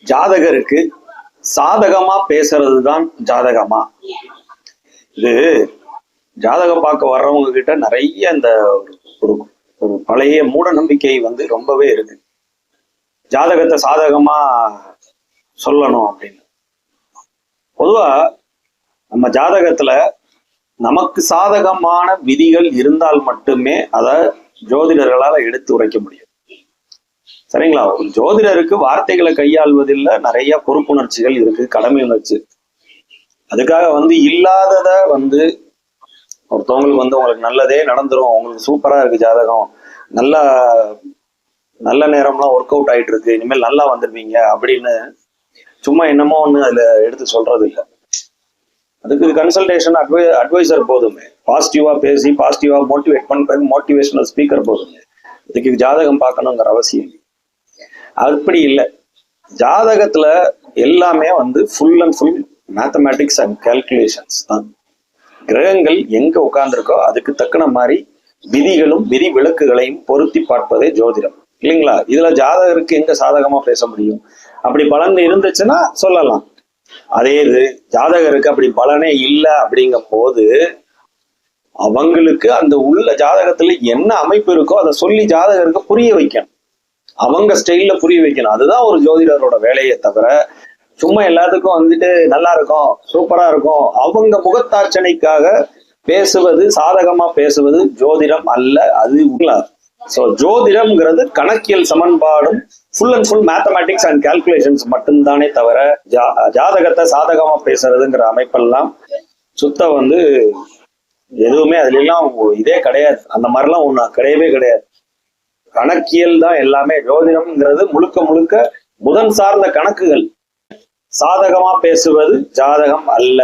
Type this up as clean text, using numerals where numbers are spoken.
ஜாதகருக்கு சாதகமா பேசுறது தான் ஜாதகமா? இது ஜாதகம் பார்க்க வர்றவங்க கிட்ட நிறைய இந்த ஒரு ஒரு பழைய மூட நம்பிக்கை ரொம்பவே இருக்கு. ஜாதகத்தை சாதகமா சொல்லணும் அப்படின்னு. பொதுவா நம்ம ஜாதகத்துல நமக்கு சாதகமான விதிகள் இருந்தால் மட்டுமே அதை ஜோதிடர்களால எடுத்து உரைக்க முடியும். சரிங்களா? ஒரு ஜோதிடருக்கு வார்த்தைகளை கையாள்வதில் நிறைய பொறுப்புணர்ச்சிகள் இருக்கு, கடமை உணர்ச்சி. அதுக்காக இல்லாதத ஒருத்தவங்களுக்கு உங்களுக்கு நல்லதே நடந்துரும், உங்களுக்கு சூப்பரா இருக்கு ஜாதகம், நல்ல நேரம்லாம் ஒர்க் அவுட் ஆயிட்டு இருக்கு, இனிமேல் நல்லா வந்துருவீங்க அப்படின்னு சும்மா என்னமோ ஒண்ணு அதுல எடுத்து சொல்றது இல்லை. அதுக்கு கன்சல்டேஷன் அட்வைசர் போதுமே, பாசிட்டிவா பேசி பாசிட்டிவா மோட்டிவேட் பண்றது மோட்டிவேஷனல் ஸ்பீக்கர் போதுமே. இதுக்கு ஜாதகம் பார்க்கணுங்கிற அவசியம் அப்படி இல்லை. ஜாதகத்துல எல்லாமே full and full mathematics and calculations தான். கிரகங்கள் எங்க உட்கார்ந்துருக்கோ அதுக்கு தக்கன மாதிரி விதிகளும் விதி விளக்குகளையும் பொருத்தி பார்ப்பதே ஜோதிடம், இல்லைங்களா? இதுல ஜாதகருக்கு எங்க சாதகமா பேச முடியும்? அப்படி பலன் இருந்துச்சுன்னா சொல்லலாம். அதே இது ஜாதகருக்கு அப்படி பலனே இல்லை அப்படிங்கும் போது அவங்களுக்கு அந்த உள்ள ஜாதகத்துல என்ன அமைப்பு இருக்கோ அதை சொல்லி ஜாதகருக்கு புரிய வைக்கணும், அவங்க ஸ்டைல்ல புரிய வைக்கணும். அதுதான் ஒரு ஜோதிடரோட வேலையை தவிர சும்மா எல்லாத்துக்கும் நல்லா இருக்கும், சூப்பரா இருக்கும், அவங்க முகத்தாட்சணைக்காக பேசுவது, சாதகமா பேசுவது ஜோதிடம் அல்ல. அது உள்ள ஜோதிடம்ங்கிறது கணக்கியல் சமன்பாடும் full and full mathematics and calculations மட்டும்தானே தவிர ஜாதகத்தை சாதகமா பேசுறதுங்கிற அமைப்பெல்லாம் சுத்த எதுவுமே அதுல எல்லாம் இதே கிடையாது. அந்த மாதிரிலாம் ஒண்ணு கிடையவே கிடையாது. கணக்கியல் தான் எல்லாமே. ஜோதிடம்ங்கிறது முழுக்க முழுக்க புதன் சார்ந்த கணக்குகள். சாதகமா பேசுவது ஜாதகம் அல்ல.